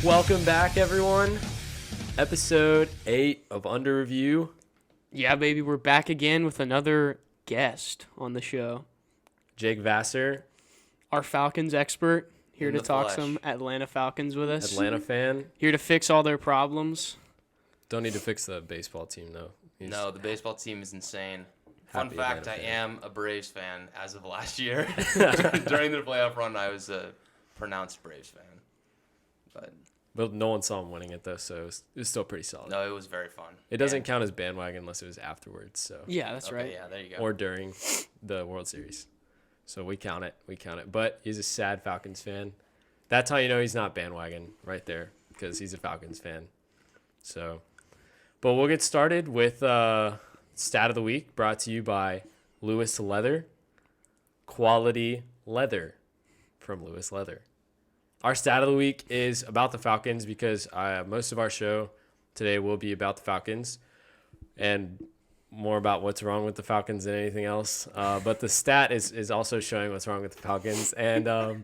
Welcome back, everyone. Episode 8 of Under Review. Yeah, baby, we're back again with another guest on the show. Jake Vassar, Our Falcons expert, here In to the talk flesh. some Atlanta Falcons with us. Atlanta fan. Here to fix all their problems. Don't need to fix the baseball team, though. He's No, the baseball team is insane. Fun Happy fact, Atlanta I fan. am a Braves fan as of last year. During the playoff run, I was a pronounced Braves fan. But no one saw him winning it, though, so it was still pretty solid. No, it was very fun. It doesn't And- count as bandwagon unless it was afterwards, so Yeah, that's okay, right. Yeah, there you go. or during the World Series. So we count it. But he's a sad Falcons fan. That's how you know he's not bandwagon right there, because he's a Falcons fan. So, but we'll get started with Stat of the Week, brought to you by Lewis Leather. Quality leather from Lewis Leather. Our Stat of the Week is about the Falcons because most of our show today will be about the Falcons and more about what's wrong with the Falcons than anything else. But the stat is also showing what's wrong with the Falcons. And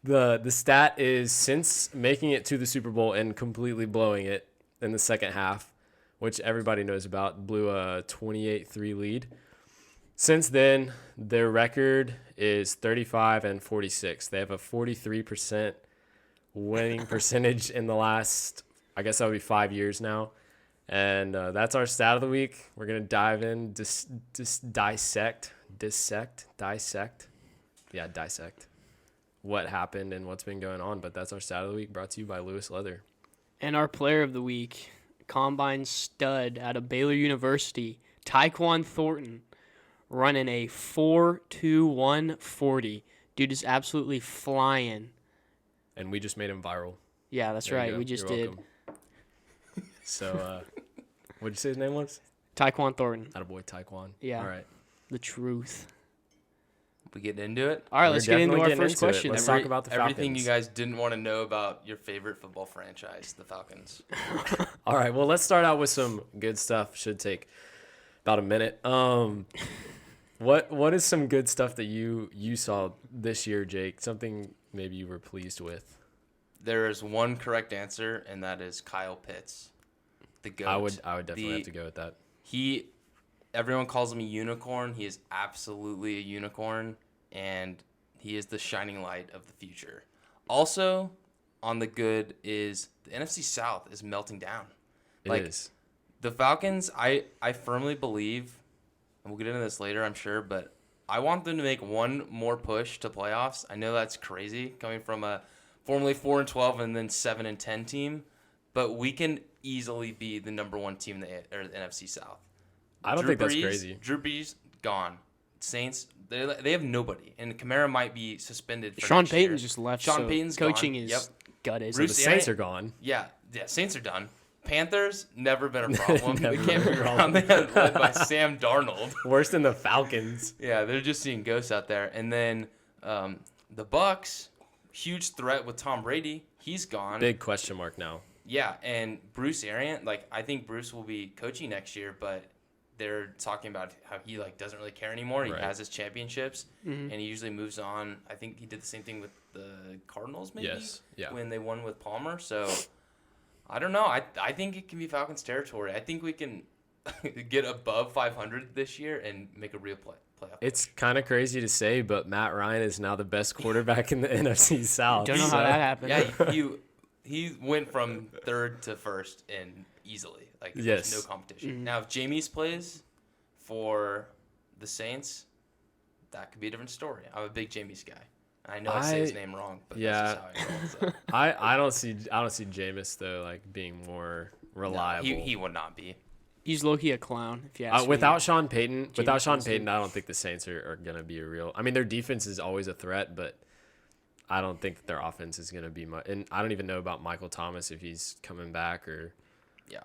the stat is, since making it to the Super Bowl and completely blowing it in the second half, which everybody knows about, blew a 28-3 lead. Since then, their record is 35-46. They have a 43% winning percentage in the last, I guess that would be 5 years now. And that's our stat of the week. We're going to dive in, dissect what happened and what's been going on. But that's our stat of the week, brought to you by Lewis Leather. And our player of the week, combine stud out of Baylor University, Tyquan Thornton, running a 4.21 40. Dude is absolutely flying. And we just made him viral. Yeah, that's There you right. go. We just You're did. welcome. So, what'd you say his name was? Tyquan Thornton. Attaboy Taekwon. Yeah. All right. The truth. We get into it. All right, We're let's get into definitely our getting first into it. question. Let's talk about the Everything Falcons. you guys didn't want to know about your favorite football franchise, the Falcons. All right. Well, let's start out with some good stuff. Should take about a minute. What is some good stuff that you saw this year, Jake? Something maybe you were pleased with? There is one correct answer, and that is Kyle Pitts, the GOAT. I would definitely have to go with that. Everyone calls him a unicorn. He is absolutely a unicorn, and he is the shining light of the future. Also, on the good is the NFC South is melting down. It Like, is. The Falcons, I firmly believe, and we'll get into this later, I'm sure, but I want them to make one more push to playoffs. I know that's crazy coming from a formerly 4-12 and then 7-10 team, but we can easily be the number one team in the NFC South. I don't think that's crazy. Drew Brees gone. Saints, they have nobody, and Kamara might be suspended. For Sean next Payton year. just left. Sean so Payton's coaching gone. is Yep. gutted. So the Bruce Saints Arians- are gone. Yeah, Saints are done. Panthers, never been a problem. Never They can't been be a around. They got led by Sam Darnold. Worse than the Falcons. Yeah, they're just seeing ghosts out there. And then the Bucks, huge threat with Tom Brady. He's gone. Big question mark now. Yeah, and Bruce Arians, I think Bruce will be coaching next year, but they're talking about how he doesn't really care anymore. He Right. has his championships, and he usually moves on. I think he did the same thing with the Cardinals, maybe. Yes, yeah. When they won with Palmer. So I don't know. I think it can be Falcons territory. I think we can get above 500 this year and make a real playoff. It's kind of crazy to say, but Matt Ryan is now the best quarterback in the NFC South. Don't know how that happened. Yeah, he went from third to first and easily. Yes. There's no competition. Now, if Jameis plays for the Saints, that could be a different story. I'm a big Jameis guy. I know I say his name wrong, but Yeah. that's just how I roll. So. I don't see Jameis though being more reliable. He would not be. He's low-key a clown, if you ask me. Without Sean Payton, Jameis I don't think the Saints are gonna be a real. I mean, their defense is always a threat, but I don't think their offense is gonna be much. And I don't even know about Michael Thomas, if he's coming back or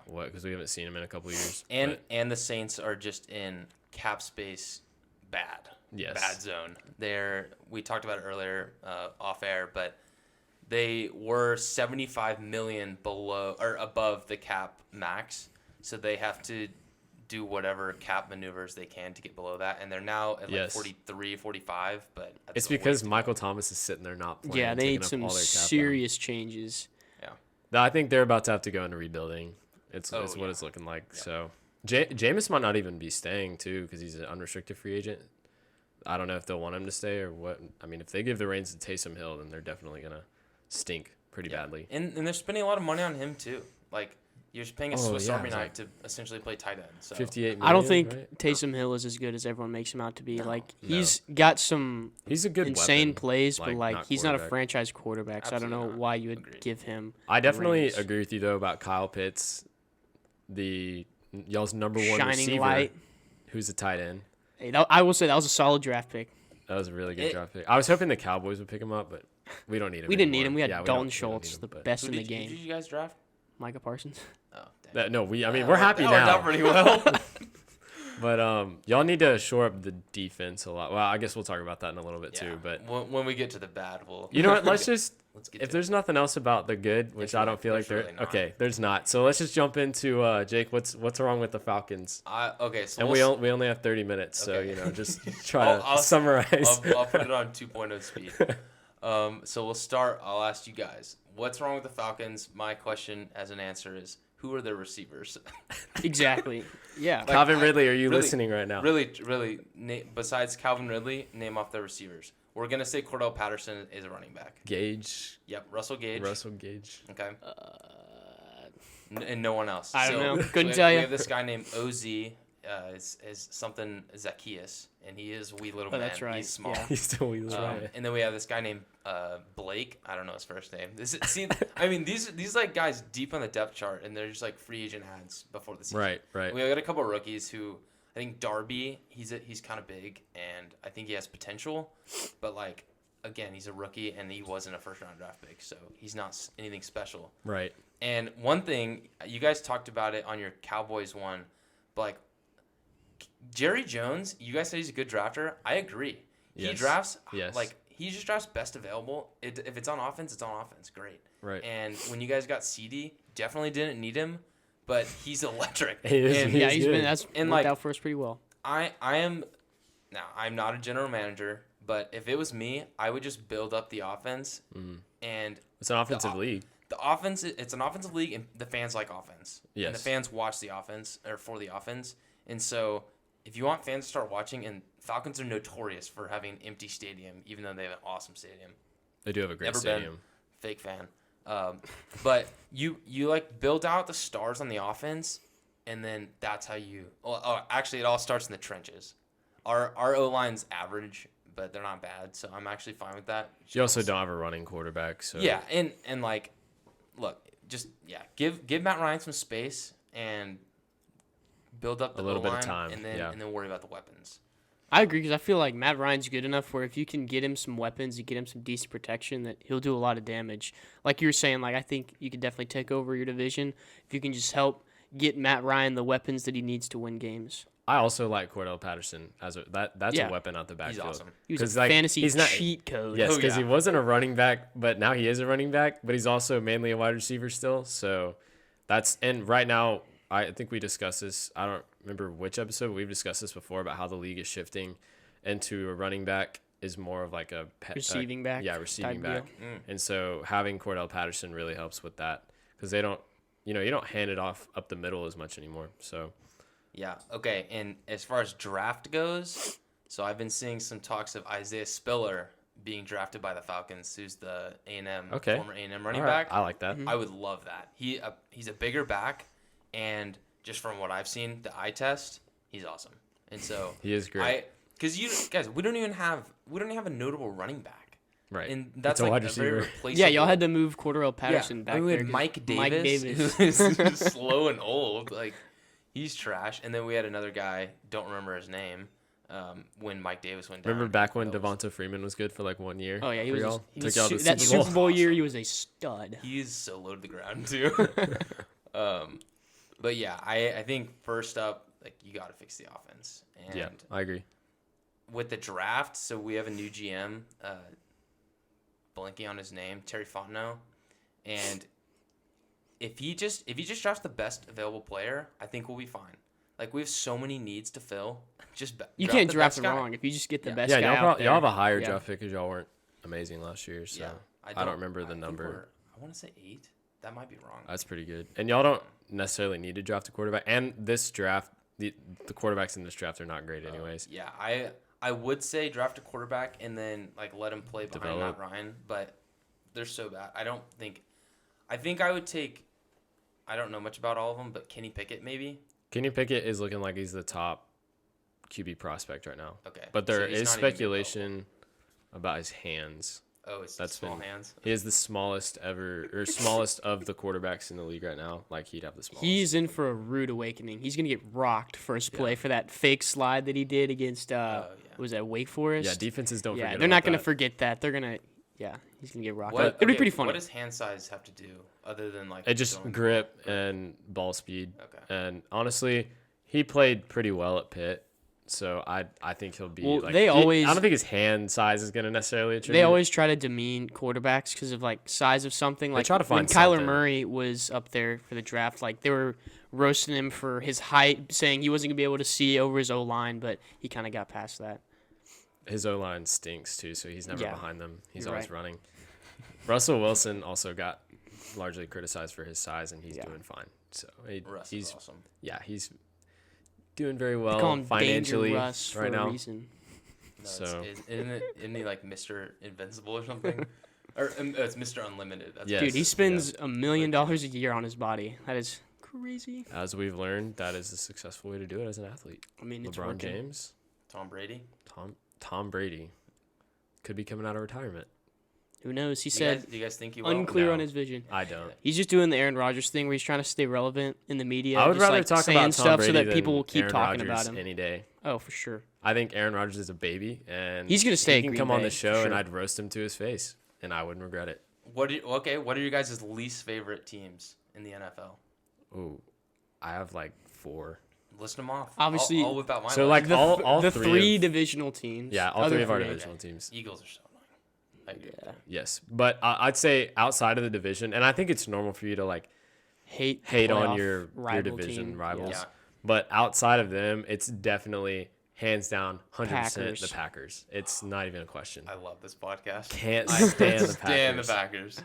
what, because we haven't seen him in a couple of years. And the Saints are just in cap space bad. Yes. Bad zone. We talked about it earlier off air, but they were $75 million below or above the cap max, so they have to do whatever cap maneuvers they can to get below that, and they're now at 43, 45, but it's because Michael Thomas is sitting there not playing. Yeah, they taking need up some all their cap serious changes. Yeah. I think they're about to have to go into rebuilding. It's what yeah. it's looking like. Yeah. So Jameis might not even be staying too because he's an unrestricted free agent. I don't know if they'll want him to stay or what. I mean, if they give the reins to Taysom Hill, then they're definitely gonna stink pretty badly. And they're spending a lot of money on him too. Like you're just paying a Swiss Army it's knife to essentially play tight end. So 58 million. I don't think right? Taysom Hill is as good as everyone makes him out to be. No. Like No. he's got some He's a good insane weapon, plays, but not he's not a quarterback. franchise quarterback. So I don't know Absolutely not. why you would Agreed. give him. I the definitely reins. agree with you though about Kyle Pitts, y'all's number one Shining receiver, light. who's a tight end. Hey, I will say that was a solid draft pick. That was a really good draft pick. I was hoping the Cowboys would pick him up, but we don't need him. We didn't need anymore. him. We had Yeah, Dalton don't need Schultz, him, the but- best who in the did, who game. did you guys draft? Micah Parsons. Oh, dang. No, I mean Yeah, we're happy that worked now. out pretty well. But y'all need to shore up the defense a lot. Well, I guess we'll talk about that in a little bit too. But when we get to the bad, we'll. you know what? Let's just Let's get if to there's nothing else about the good, which I don't feel like there's there. really not. Okay, there's not. So let's just jump into Jake. What's wrong with the Falcons? Okay, so And we only have 30 minutes, so Okay. just try to I'll summarize. I'll put it on 2.0 speed. So we'll start. I'll ask you guys, what's wrong with the Falcons? My question as an answer is, who are their receivers? Exactly. Yeah. Like, Calvin Ridley, are you really- listening right now? Really, besides Calvin Ridley, name off their receivers. We're going to say Cordell Patterson is a running back. Gage, Yep, Russell Gage. Russell Gage. Okay. And no one else. I don't know. we Couldn't have- tell We you. have this guy named OZ, is something Zacchaeus, and he is a wee little Oh, man. that's right. He's small. Yeah. He's still right. And then we have this guy named Blake. I don't know his first name. These like guys deep on the depth chart, and they're just like free agent ads before the season. Right. We got a couple rookies who I think Darby. He's kind of big, and I think he has potential, but like again, he's a rookie, and he wasn't a first round draft pick, so he's not anything special. Right. And one thing you guys talked about it on your Cowboys one, but like Jerry Jones, you guys said he's a good drafter. I agree. He Yes. drafts Yes. like he just drafts best available. If it's on offense, it's on offense. Great. Right. And when you guys got CD, definitely didn't need him, but he's electric. He is- And he Yeah, is he's good. been that's And, worked like, out for us pretty well. I'm not a general manager, but if it was me, I would just build up the offense. And It's an offensive league. the offense, it's an offensive league, and the fans like offense. And the Yes. fans watch the offense or for the offense. And so if you want fans to start watching, and Falcons are notorious for having an empty stadium, even though they have an awesome stadium. They do have a great Never stadium. been fake fan. But you like build out the stars on the offense, and then that's how you. Well, actually, it all starts in the trenches. Our O line's average, but they're not bad, so I'm actually fine with that. You also don't have a running quarterback, so Yeah, and like, look, just give Matt Ryan some space and build up the A little bit of O-line, time, and then yeah. and then worry about the weapons. I agree because I feel like Matt Ryan's good enough where if you can get him some weapons, you get him some decent protection, that he'll do a lot of damage. Like you were saying, like I think you could definitely take over your division if you can just help get Matt Ryan the weapons that he needs to win games. I also like Cordell Patterson as that's Yeah. a weapon out the backfield. awesome. He was 'Cause, a like, fantasy he's not- cheat code. Yes, Oh, because he yeah. wasn't a running back, but now he is a running back. But he's also mainly a wide receiver still. So and right now I think we discussed this. I don't remember which episode, but we've discussed this before about how the league is shifting into a running back is more of like a Receiving back Yeah, receiving type back. deal. And so having Cordell Patterson really helps with that because they don't, you don't hand it off up the middle as much anymore. So Yeah. Okay. And as far as draft goes, so I've been seeing some talks of Isaiah Spiller being drafted by the Falcons, who's the A&M Okay. former A&M running all right, back. I like that. I would love that. He's a bigger back, and just from what I've seen, the eye test, he's awesome. And so He is great. Because you guys, we don't even have a notable running back, Right. and that's It's a like wide a very receiver. replaceable. Yeah, y'all had to move Cordell Patterson back and we there. had 'cause Mike Davis, Mike Davis. who's slow and old. Like, he's trash. And then we had another guy, don't remember his name, when Mike Davis went down. Remember back when That was- Devonta Freeman was good for like 1 year? Oh yeah, he for was. y'all? He Took was y'all to that Super Bowl? Super Bowl year, he was a stud. He is so low to the ground too. But yeah, I think first up, like, you got to fix the offense. And Yeah, I agree. with the draft, so we have a new GM, blanking on his name, Terry Fontenot, and if he just drafts the best available player, I think we'll be fine. Like, we have so many needs to fill. You can't the draft best it guy. wrong if you just get the Yeah. best Yeah, guy y'all, out there. y'all have a higher Yeah. draft pick because y'all weren't amazing last year. So Yeah, I don't remember the think number. I want to say 8. That might be wrong. That's pretty good. And y'all don't necessarily need to draft a quarterback. And this draft, the quarterbacks in this draft are not great anyways. Yeah, I would say draft a quarterback and then like let him play behind Matt Ryan, but they're so bad. I think I would take. I don't know much about all of them, but Kenny Pickett maybe. Kenny Pickett is looking like he's the top QB prospect right now. Okay, But there so he's is not even speculation about his hands. Oh, it's That's small been- hands. He is the smallest of the quarterbacks in the league right now. Like, he'd have the smallest. He's in for a rude awakening. He's gonna get rocked first play for that fake slide that he did against was that Wake Forest? Yeah, defenses don't forget. Yeah, they're not about gonna that. forget that. They're gonna he's gonna get rocked. What, It'll be pretty funny. What does hand size have to do other than like? It just throwing the grip ball? and ball speed. Okay. And honestly, he played pretty well at Pitt. So I think he'll be. Well, like, they always- I don't think his hand size is gonna necessarily attribute. They always try to demean quarterbacks because of like size of something. Like try to when find Kyler something. Murray was up there for the draft, like they were roasting him for his height, saying he wasn't gonna be able to see over his O line, but he kind of got past that. His O line stinks too, so he's never Yeah, behind them. He's you're always right. running. Russell Wilson also got largely criticized for his size, and he's Yeah. doing fine. So Russ he's is awesome. he's doing very They well call him financially Danger Russ for right a now. reason. No, So- isn't he like Mr. Invincible or something? Or it's Mr. Unlimited. That's Yes. Dude, he yeah. spends $1 million a year on his body. That is crazy. As we've learned, that is the successful way to do it as an athlete. I mean, it's LeBron working. James, Tom Brady. Tom Brady could be coming out of retirement. Who knows? He Do said you guys think he will? unclear No. on his vision. I don't. He's just doing the Aaron Rodgers thing where he's trying to stay relevant in the media. I would just, rather like, talk saying about Tom stuff Brady so that than people will keep Aaron talking Rodgers about him. any day. Oh, for sure. I think Aaron Rodgers is a baby, and He's gonna stay He at can Green come on Bay, the for show, sure. and I'd roast him to his face, and I wouldn't regret it. What are your guys' least favorite teams in the NFL? Ooh, I have like 4. List them off. Obviously- I'll whip out my So, list. like, all the three three of- divisional teams. Yeah, all Other 3 of our three. divisional teams. Eagles are so annoying. I agree with that. Yes, but I'd say outside of the division, and I think it's normal for you to like Hate on playoff your rival division team. rivals. Yeah. But outside of them, it's definitely hands down 100% Packers. the Packers. It's not even a question. I love this podcast. Can't I stand the stand the Packers. Packers.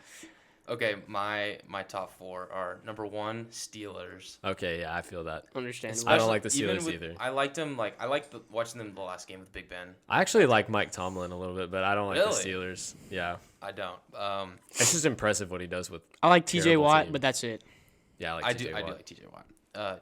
Okay, my top 4 are number 1 Steelers. Okay, yeah, I feel that. Understandable. I don't like the Even Steelers with- either. I liked them. Like I liked watching them the last game with Big Ben. I actually like Mike Tomlin a little bit, but I don't like Really? the Steelers. Yeah, I don't. it's just impressive what he does with. I like TJ Terrible Watt, team. but that's it. Yeah, I like I TJ do Watt. like TJ Watt.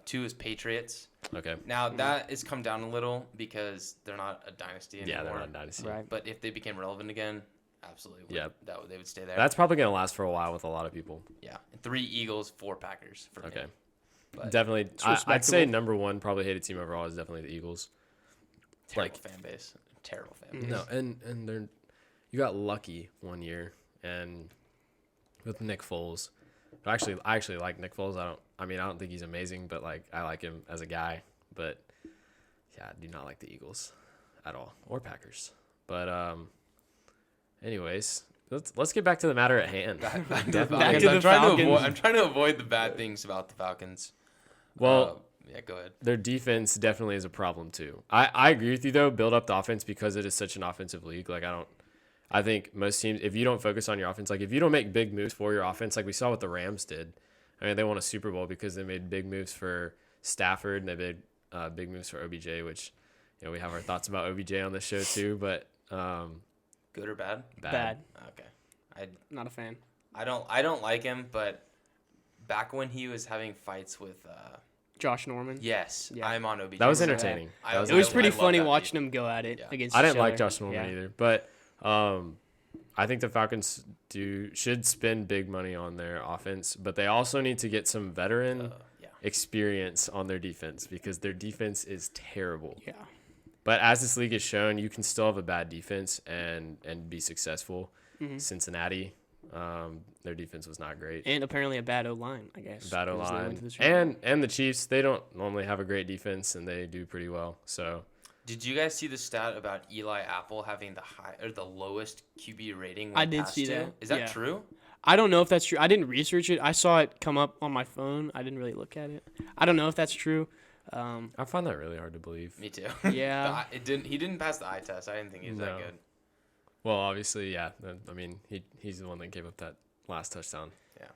2 is Patriots. Okay. Now that has come down a little because they're not a dynasty anymore. Yeah, they're not dynasty. Right. But if they became relevant again, absolutely. Yeah. They would stay there. That's probably gonna last for a while with a lot of people. yeah. 3 Eagles, 4 Packers for me. Okay. But Definitely, I'd say respectable. number 1 probably hated team overall is definitely the Eagles. Terrible fan base. Terrible fan base. No, and they're you got lucky one year and with Nick Foles. But I actually like Nick Foles. I don't think he's amazing, but like I like him as a guy. But yeah, I do not like the Eagles at all or Packers. But anyways, let's get back to the matter at hand. Back to the Back Falcons. to the I'm trying to Falcons. I'm trying to avoid the bad things about the Falcons. Well, Yeah, go ahead. their defense definitely is a problem too. I agree with you though. Build up the offense because it is such an offensive league. Like I think most teams, if you don't focus on your offense, like if you don't make big moves for your offense, like we saw what the Rams did. I mean, they won a Super Bowl because they made big moves for Stafford and they made big moves for OBJ, which we have our thoughts about OBJ on this show too. But Good or bad? Bad. Okay. Not a fan. I don't like him, but back when he was having fights with Josh Norman. yes, Yeah. I'm on OBJ. that was side. entertaining. I- That was It was I pretty love funny that watching him go at it Yeah. against I each didn't like other. Josh Norman Yeah. either, but I think the Falcons should spend big money on their offense, but they also need to get some veteran Yeah. experience on their defense because their defense is terrible. Yeah. But as this league has shown, you can still have a bad defense and be successful. Mm-hmm. Cincinnati, their defense was not great. And apparently a bad O line, I guess. Bad 'cause they went O-line. to the Super Bowl. And the Chiefs, they don't normally have a great defense, and they do pretty well. So Did you guys see the stat about Eli Apple having the lowest QB rating? When I did passed see to? that, Is that yeah. true? I don't know if that's true. I didn't research it. I saw it come up on my phone. I didn't really look at it. I don't know if that's true. I find that really hard to believe. Me too. Yeah. He didn't pass the eye test. I didn't think he was that No. good. Well, obviously, yeah. I mean, he's the one that gave up that last touchdown. Yeah.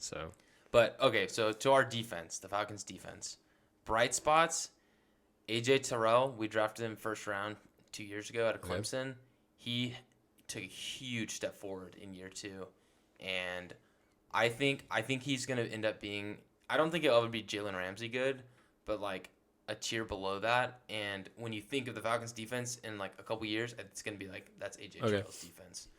So, But okay, so to our defense, the Falcons defense, bright spots. AJ Terrell, we drafted him first round 2 years ago out of Okay. Clemson. He took a huge step forward in year 2, and I think he's gonna end up being. I don't think it'll ever be Jalen Ramsey good, but like a tier below that. And when you think of the Falcons defense in like a couple years, it's gonna be like that's AJ Terrell's defense.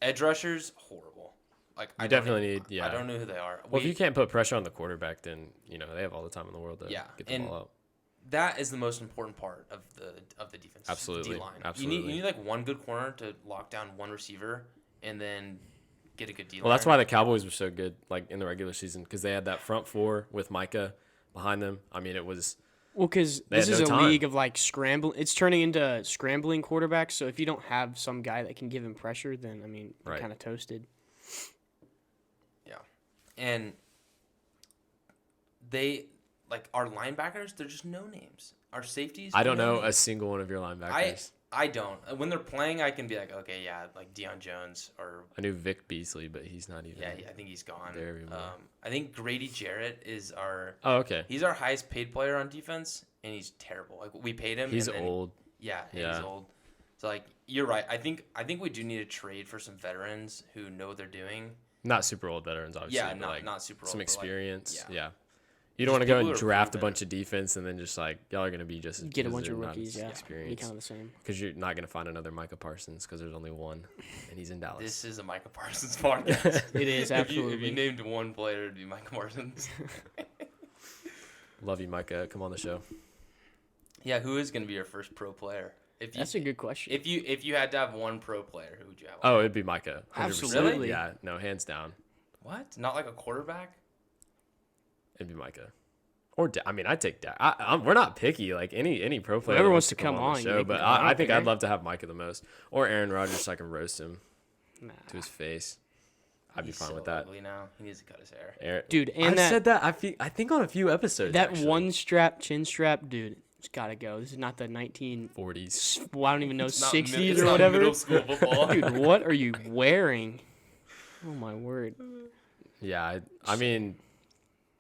Edge rushers horrible. Like you definitely need. Yeah. I don't know who they are. Well, if you can't put pressure on the quarterback, then they have all the time in the world to get the ball out. That is the most important part of the defense. Absolutely. D-line. Absolutely. You need like one good corner to lock down one receiver, and then get a good D-line. Well, that's why the Cowboys were so good, like in the regular season, because they had that front four with Micah behind them. I mean, it was. Well, because They this had is no a time. league of like scramble. It's turning into scrambling quarterbacks. So if you don't have some guy that can give him pressure, then I mean, you're Right. kind of toasted. Yeah, and they like our linebackers. They're just no names. Our safeties. I don't no know a names. single one of your linebackers. I don't. When they're playing, I can be like, okay, yeah, like Deion Jones or I knew Vic Beasley, but he's not even. yeah, I think he's gone. there anymore. I think Grady Jarrett is our. Oh, okay. He's our highest paid player on defense, and he's terrible. Like we paid him. He's and then- old. Yeah, Yeah. he's old. So like you're right. I think we do need to trade for some veterans who know what they're doing. Not super old veterans, obviously. Yeah, but not like not super old. some but, like, experience. yeah. yeah. You Just don't want to go people and who are draft a proven. bunch of defense and then just like y'all are going to be just as Get a good bunch as of they're not rookies. as Yeah, be experienced. kind of the same. Because you're not going to find another Micah Parsons because there's only one, and he's in Dallas. This is a Micah Parsons podcast. It is If you absolutely. named one player, it'd be Micah Parsons. Love you, Micah. Come on the show. Yeah, who is going to be your first pro player? If you, That's a good question. If you had to have one pro player, who would you have? Oh, it'd be Micah. 100%. Absolutely. Yeah, no, hands down. What? Not like a quarterback? It'd be Micah. Or I mean, I'd take Dak. We're not picky. Like any pro player Whoever that wants to come the on, show, you but can- I I don't think care. I'd love to have Micah the most, or Aaron Rodgers, so I can roast him Nah. to his face. I'd be He's fine so with that. ugly now. He needs to cut his hair. Aaron, Dude, and I've that said that. I think on a few episodes. that actually. one strap, chin strap, dude, it's gotta go. This is not the 40s. well, I don't even know, It's not 60s it's or not whatever. middle school football. Dude, what are you wearing? Oh my word. Yeah, I mean,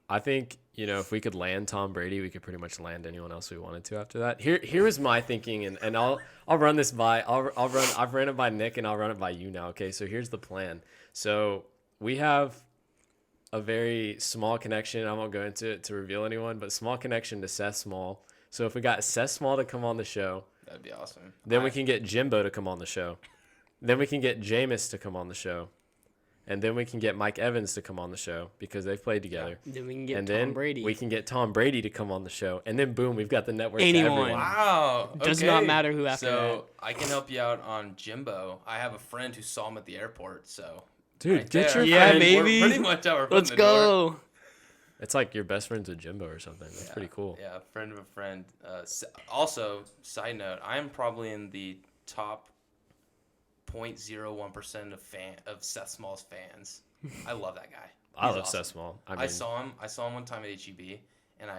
I think if we could land Tom Brady, we could pretty much land anyone else we wanted to after that. Here was my thinking, and I'll run this by I've ran it by Nick, and I'll run it by you now. Okay, so here's the plan. So we have a very small connection. I won't go into it to reveal anyone, but small connection to Seth Small. So if we got Seth Small to come on the show, That'd be awesome. then we can get Jimbo to come on the show. Then we can get Jameis to come on the show. And then we can get Mike Evans to come on the show because they've played together. Then we can get And Tom then Brady. we can get Tom Brady to come on the show. And then boom, we've got the network. to Anyone. everyone. Wow. Does okay. not matter who after So I can help you out on Jimbo. I have a friend who saw him at the airport. So Dude, right get there. your Yeah, friend. maybe. We're pretty much our foot Let's in the door. go. It's like you're best friends with Jimbo or something. That's pretty cool. Yeah, friend of a friend. Also, side note, I am probably in the top 0.01% of Seth Small's fans. I love that guy. I He's love awesome. Seth Small. I I mean, saw him one time at HEB, and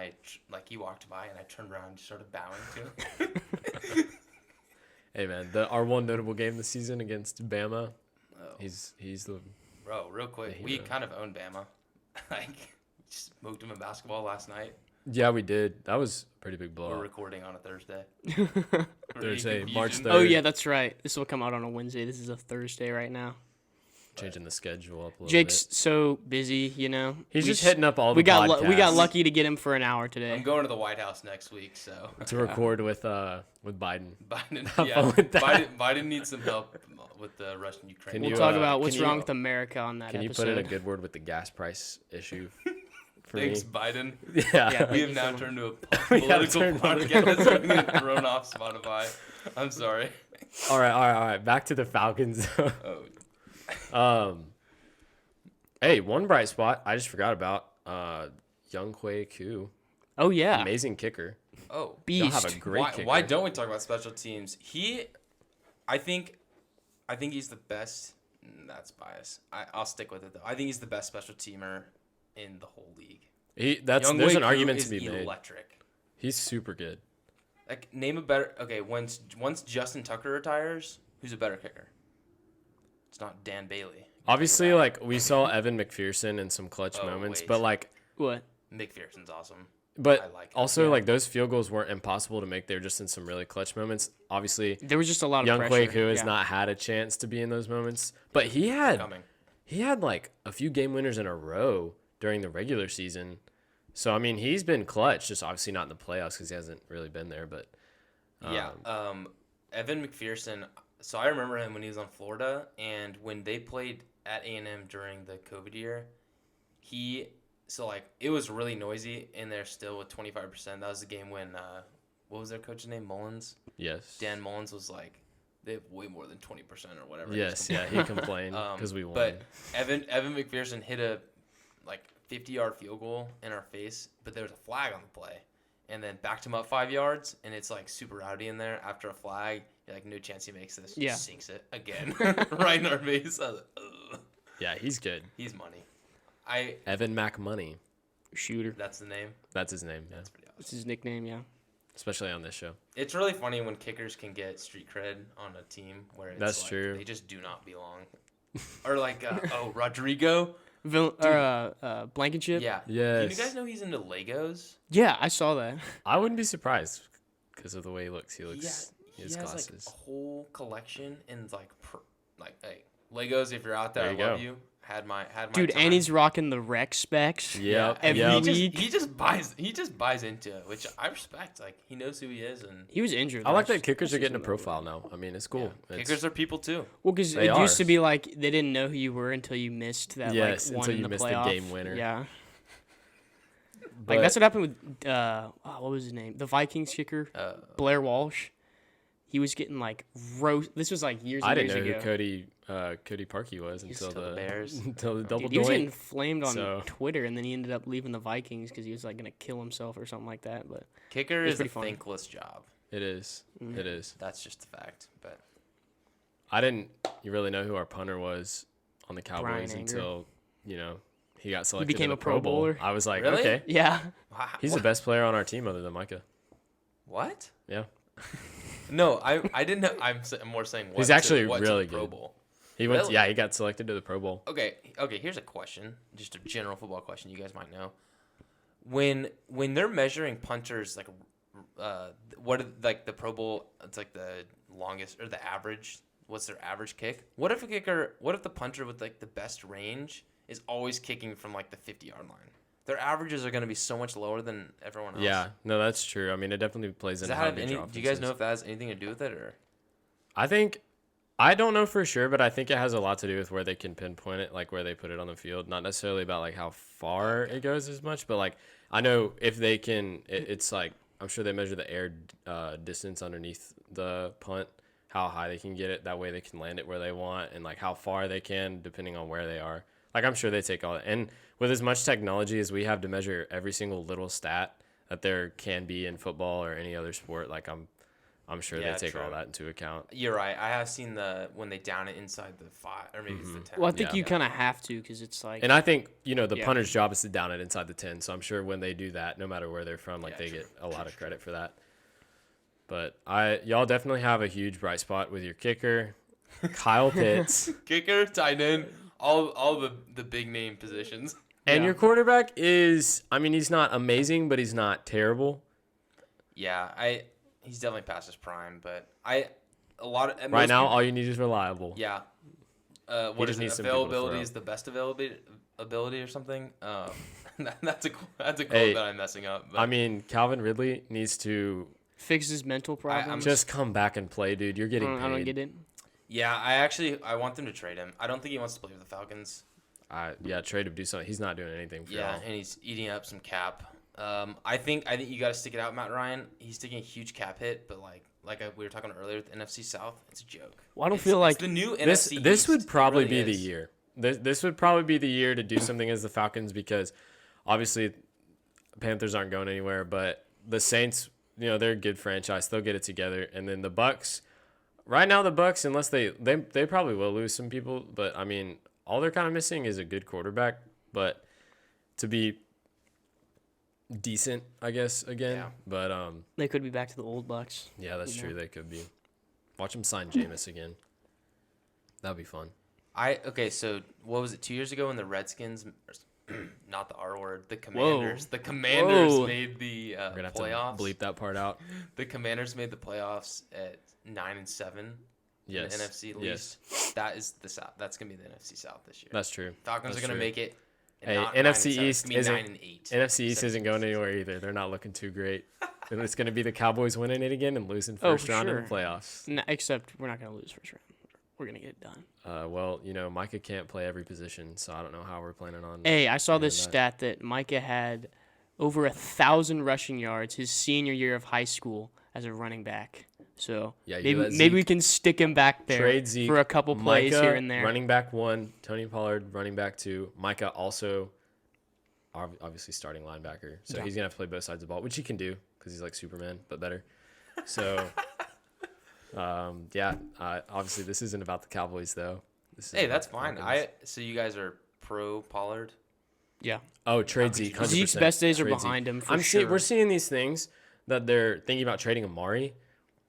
he walked by, and I turned around and just started bowing to him. hey man, our one notable game this season against Bama. Oh. He's the Bro, real quick, The we hero. kind of own Bama. Like, just smoked them in basketball last night. yeah we did. That was a pretty big We're blowout. recording on a Thursday. Thursday, Any March confusion? 3rd. Oh yeah, that's right. This will come out on a Wednesday. This is a Thursday right now. Changing the schedule up a little Jake's bit. so busy, you know. He's We just hitting up all the we got we got podcasts lucky to get him for an hour I'm today. going to the White House next week, so to record with Biden. Biden, Have yeah, fun with that. Biden needs some help with the Russian-Ukraine. Can We'll you, talk uh, about what's can you- wrong with America on that Can you episode. put in a good word with the gas price issue for Thanks, me? Biden. Yeah. Yeah. We you have now so turned to a We have political turned podcast. We're gonna get thrown off Spotify. I'm sorry. All right. Back to the Falcons. Oh, Hey, one bright spot I just forgot about. Young Kwei Koo, Oh yeah, amazing kicker. oh. Y'all have beast. a great kicker. Why don't we talk about special teams? I think he's the best. That's bias. I'll stick with it though. I think he's the best special teamer in the whole league. There's Younghoe an Koo argument is to be made. electric. He's super good. Like name a better. Okay, once Justin Tucker retires, who's a better kicker? It's not Dan Bailey. Obviously, like we saw Evan McPherson in some clutch Oh, moments, wait. but like, What? McPherson's awesome. I but like him. also Yeah. like those field goals weren't impossible to make. They were just in some really clutch moments. Obviously, There was just a lot of young pressure. Quake has yeah. not had a chance to be in those moments, but Coming. he had like a few game winners in a row during the regular season. So I mean, he's been clutch, just obviously not in the playoffs because he hasn't really been there. But Yeah. Evan McPherson. So I remember him when he was on Florida, and when they played at A&M during the COVID year, it was really noisy in there still with 25%. That was the game when what was their coach's name? Mullins. yes, Dan Mullins was like, they have way more than 20% or whatever. yes, yeah, he complained because we won. But Evan McPherson hit a 50-yard field goal in our face, but there was a flag on the play, and then backed him up 5 yards, and it's like super rowdy in there after a flag. You're like, no chance he makes this. Yeah. Just sinks it again right in our face. I was like, ugh. Yeah, he's good. He's money. Evan McMoney. Shooter. That's the name. That's his name. Yeah. That's pretty awesome. That's his nickname. Yeah. Especially on this show. It's really funny when kickers can get street cred on a team where it's That's true. They just do not belong. Or like, Rodrigo. Blankenship. Yeah. Yes. Do you guys know he's into Legos? Yeah, I saw that. I wouldn't be surprised because of the way he looks. He has has glasses. like a whole collection and hey, Legos. If you're out there, There I you love go. you. Had my Dude, time. and he's rocking the rec specs. Yep. every yep. week. He just buys into it, which I respect. Like he knows who he is, and He was injured. I like last- that kickers last are getting a season, though. profile now. I mean, it's cool. It's- kickers are people too. Well, because They it used to are. be like they didn't know who you were until you missed that Yes, like one until in you the missed the playoff. game winner. Yeah. but- Like that's what happened with what was his name? The Vikings kicker, Blair Walsh. He was getting like roast. This was like years and I didn't years know ago. who Cody Parkey was until still the Bears. until the double Dude, he was getting doink. flamed on So- Twitter, and then he ended up leaving the Vikings because he was like gonna kill himself or something like that. But Kicker It's is a pretty funny. thankless job. It is. It is. That's just a fact. But I didn't really know who our punter was on the Cowboys Brian Anger. until he got selected. became to a the Pro Bowl. Bowler. I was like, Really? okay, yeah, he's the best player on our team other than Micah. what? Yeah, No, I didn't know. I'm more saying what. He's actually what really to the Pro good. Bowl. he went. Really? Yeah, he got selected to the Pro Bowl. Okay. Here's a question, just a general football question. You guys might know. When they're measuring punters, like, what like the Pro Bowl? It's like the longest or the average. What's their average kick? What if the punter with like the best range is always kicking from like the 50-yard line? Their averages are going to be so much lower than everyone else. Yeah, no, that's true. I mean, it definitely plays Does into that how have good any? your Do you guys offense know is. if that has anything to do with it, or? I don't know for sure, but I think it has a lot to do with where they can pinpoint it, like where they put it on the field. Not necessarily about like how far it goes as much, but like I know if they can, it's like I'm sure they measure the air distance underneath the punt, how high they can get it. That way they can land it where they want, and like how far they can depending on where they are. Like I'm sure they take all that. And with as much technology as we have to measure every single little stat that there can be in football or any other sport, like I'm sure Yeah, they take true. all that into account. You're right. I have seen when they down it inside the 5, or maybe it's the 10. well, I think Yeah. you kind of have to because it's like And I think, the Yeah. punter's job is to down it inside the 10. So I'm sure when they do that, no matter where they're from, like Yeah, they true. get a lot of credit for that. But y'all definitely have a huge bright spot with your kicker, Kyle Pitts. Kicker, tight end, all the big name positions. And Yeah. your quarterback is, I mean, he's not amazing, but he's not terrible. Yeah, he's definitely past his prime, but most Right now, people- all you need is reliable. yeah. What just is it? needs some people to Availability throw. is the best ability or something. That's a quote Hey, that I'm messing up. But I mean, Calvin Ridley needs to fix his mental problems. just come back and play, dude. You're getting paid. I don't get it. yeah, I want them to trade him. I don't think he wants to play with the Falcons. Trade him, do something. He's not doing anything for Yeah, y'all. and he's eating up some cap. I think you got to stick it out, Matt Ryan. He's taking a huge cap hit, but we were talking earlier with the NFC South, it's a joke. Well, I don't It's- feel like it's the new This NFC this East. would It probably really be the is. year. This would probably be the year to do something as the Falcons because obviously Panthers aren't going anywhere, but the Saints, they're a good franchise. They'll get it together. And then the Bucks, right now the Bucks, unless they probably will lose some people, but I mean, all they're kind of missing is a good quarterback, but to be decent, I guess, again. Yeah. But they could be back to the old Bucks. yeah, that's You true. know. They could be. Watch them sign Jameis again. That'd be fun. Okay, so what was it, 2 years ago when the Redskins, not the R word, the Commanders. The Commanders Whoa. made the We're gonna have playoffs. to bleep that part out. The Commanders made the playoffs at 9-7. Yes. In the NFC least. That is the South. That's gonna be the NFC South this year. That's true. Falcons That's are gonna true. make it. Hey, not NFC 9-7. East It's gonna isn't- be 9-8. NFC East isn't going anywhere either. They're not looking too great. And it's going to be the Cowboys winning it again and losing first for round in sure. the playoffs. No, except we're not going to lose first round. We're going to get it done. Well, Micah can't play every position, so I don't know how we're planning on. Hey, I saw this doing stat that Micah had over 1,000 rushing yards his senior year of high school as a running back. So Yeah, you maybe let maybe we Zeke can stick him back there trade Zeke, for a couple plays Micah, here and there. running back 1, Tony Pollard, running back 2. Micah also obviously starting linebacker. So Yeah. he's going to have to play both sides of the ball, which he can do because he's like Superman, but better. So, obviously this isn't about the Cowboys, though. This is Hey, about that's the fine. Falcons. So you guys are pro Pollard? Yeah. Oh, trade could Zeke. you- 100%. Zeke's best days are Trade behind Zeke. him for We're sure. seeing these things that they're thinking about trading Amari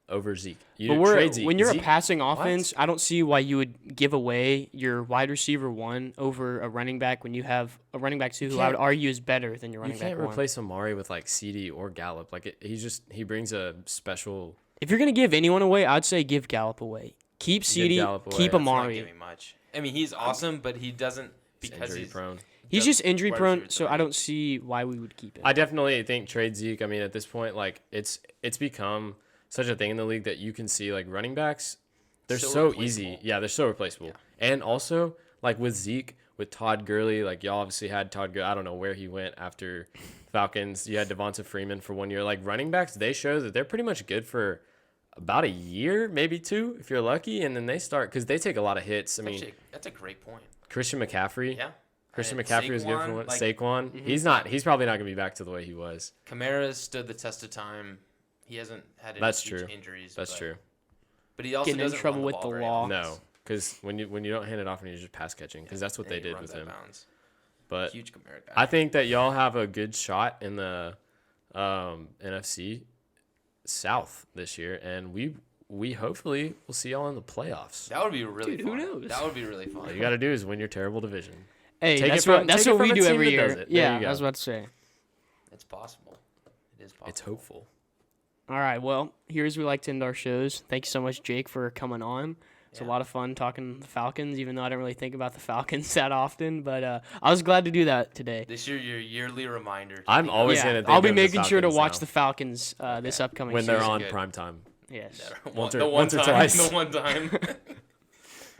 over Zeke. You But trade Zeke. when you're Zeke, a passing offense, I don't see why you would give away your wide receiver 1 over a running back when you have a running back 2 who I would can't- argue is better than your you running back can't 1. replace Amari with like CD or Gallup. Like he brings a special. If you're going to give anyone away, I'd say give Gallup away. Keep CD, Gallup away. keep That's That's not Amari. giving much. I mean, he's awesome, but he doesn't because injury he's prone. He's just injury wide prone, receiver so I 3. don't see why we would keep it. I definitely think trade Zeke. I mean, at this point, like it's become such a thing in the league that you can see like running backs. They're So so replaceable. easy. Yeah, they're so replaceable. And also like with Zeke, with Todd Gurley, like y'all obviously had Todd Gurley. I don't know where he went after Falcons. You had Devonta Freeman for 1 year. Like running backs, they show that they're pretty much good for about a year, maybe 2, if you're lucky, and then they start because they take a lot of hits. I mean, Actually, that's a great point. Christian McCaffrey. Yeah. Christian And McCaffrey was good for Saquon, one. like, Saquon, he's probably not gonna be back to the way he was. Kamara stood the test of time. He hasn't had any That's huge true. injuries. That's but, true. But he also Getting in doesn't trouble run with ball the very law. often. No, because when you don't hand it off and you're just pass catching, because that's what And they he did runs with out him. of bounds. But Huge Kamara guy. I think that y'all have a good shot in the NFC South this year, and we hopefully will see y'all in the playoffs. That would be really Dude, who fun. knows? That would be really fun. All you got to do is win your terrible division. Hey, Take that's it from- what that's take it what we from a do team every that does year. it. There Yeah, you I was go. about to say. It's possible. It is possible. It's hopeful. All right, well, here's we like to end our shows. Thank you so much, Jake, for coming on. It's a lot of fun talking the Falcons, even though I don't really think about the Falcons that often. But I was glad to do that today. This year, your yearly reminder. to I'm think always about gonna it. think I'll be of the making sure to Falcons watch now. the Falcons this upcoming When they're season. on Good. prime time. Yes. Once or- the one once or time, twice. The one time.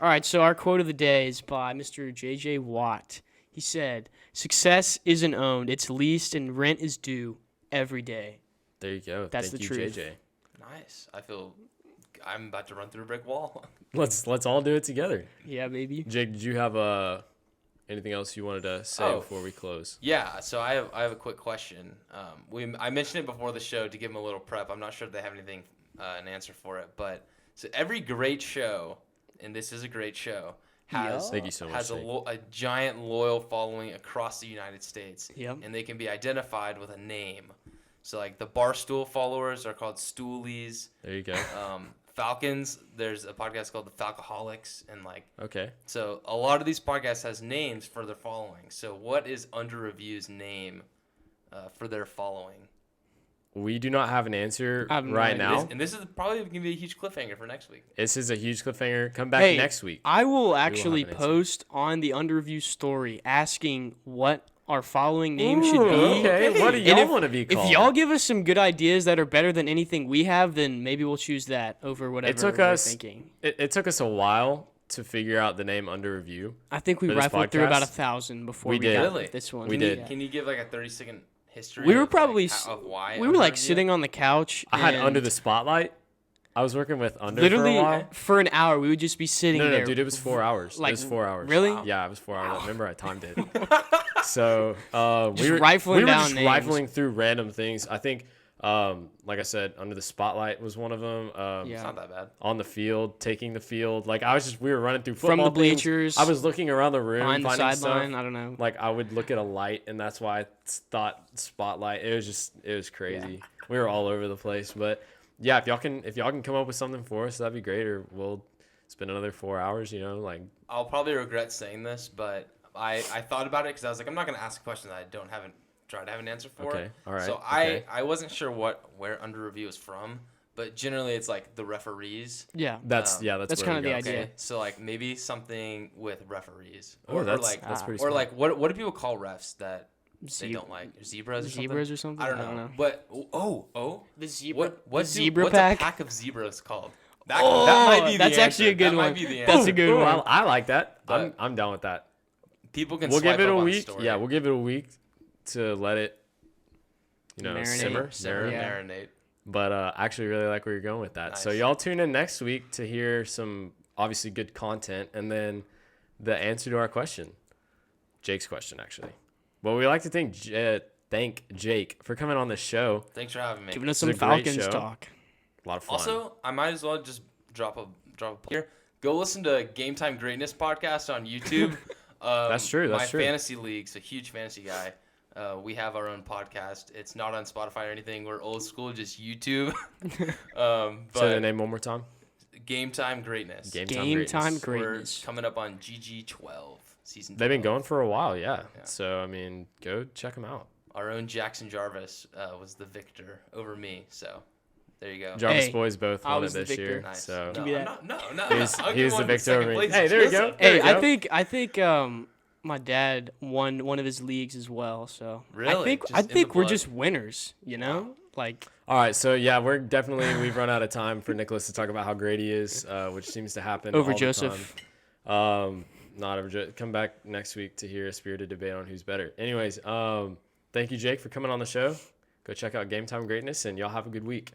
All right, so our quote of the day is by Mr. J.J. Watt. He said, "Success isn't owned; it's leased, and rent is due every day." There you go. That's Thank the you, truth. JJ. Nice. I feel I'm about to run through a brick wall. Let's all do it together. Yeah, baby. Jake, did you have anything else you wanted to say before we close? Yeah, so I have a quick question. I mentioned it before the show to give them a little prep. I'm not sure if they have anything an answer for it, but so every great show, and this is a great show, has Thank you so much, has Jake. a giant loyal following across the United States. Yep. And they can be identified with a name. So like the Barstool followers are called Stoolies. There you go. Falcons, there's a podcast called the Falcoholics, and like Okay. so a lot of these podcasts has names for their following. So what is Under Review's name for their following? We do not have an answer I have no right idea. now. And this is probably going to be a huge cliffhanger for next week. This is a huge cliffhanger. Come back Hey, next week. I will actually have an answer. post on the Underview story asking what our following name should be. Okay. What do And y'all if- want to be called? If y'all give us some good ideas that are better than anything we have, then maybe we'll choose that over whatever took we're us- thinking. It took us a while to figure out the name Under Review. I think we for this rifled through about podcast, 1,000 before we we did. got Really? this one. We did. Yeah. Can you give like a 30-second history? We were of, probably like, of why we were Under like Review? sitting on the couch. I had and Under the Spotlight. I was working with Under literally for a while. for an hour. We would just be sitting No, there. dude, it was 4 hours. Like, it was 4 hours. really? Yeah, it was 4 hours. Remember, I timed it. So Just we were rifling we were down just names. rifling through random things. I think, like I said, Under the Spotlight was one of them. Yeah. It's not that bad. On the field, taking the field. Like we were running through From the football things. bleachers, I was looking around the room, behind the finding sideline. stuff. I don't know. Like I would look at a light, and that's why I thought Spotlight. It was crazy. We were all over the place, but yeah, if y'all can come up with something for us, that'd be great. Or we'll It's been another 4 hours. Like I'll probably regret saying this, but I thought about it because I was like, I'm not gonna ask a question that I haven't tried to have an answer for. Okay, all right, So okay. I wasn't sure where under review is from, but generally it's like the referees. Yeah. that's That's where kind we of the go. idea. Okay, so like maybe something with referees, Oh, that's like that's pretty. or smart. like what do people call refs that they don't like? Zebras Zebras or something? I don't know. But The zebra. what the zebra what's pack. a pack of zebras called? Oh, That might be the that's actually a answer. good That one. might be the That's answer. a good Ooh, one. I like that. But- I'm down with that. People can We'll swipe give it up a on week. story. Yeah, we'll give it a week to let it, Marinate. simmer. Yeah. Marinate. But I actually really like where you're going with that. So Nice. y'all tune in next week to hear some obviously good content and then the answer to our question, Jake's question actually. Well, we like to thank Jake for coming on the show. Thanks for having me. Giving us It's some a great Falcons show. talk. A lot of fun. Also, I might as well just drop a here. Go listen to Game Time Greatness podcast on YouTube. That's true, that's my true. fantasy league's a huge fantasy guy. We have our own podcast. It's not on Spotify or anything. We're old school, just YouTube. Say the But name one more time. Game Time Greatness. Game Game time Greatness. We're greatness. coming up on GG12 season. They've been 12. going for a while, yeah. Yeah. So I mean, go check them out. Our own Jackson Jarvis was the victor over me. So there you go. Jarvis Hey, boys both I won it was the this victor. year. Nice. So No, me I'm that. not, no. He's- I'll he's give the one to victor over second me. place. Hey, there you Joseph. go. There Hey, you go. I think my dad won one of his leagues as well. So Really? I Just think in the we're blood. just winners. You know, like All right, so yeah, we've run out of time for Nicholas to talk about how great he is, which seems to happen over all the Joseph. time. Not over Joseph. Come back next week to hear a spirited debate on who's better. Anyways, thank you, Jake, for coming on the show. Go check out Game Time Greatness, and y'all have a good week.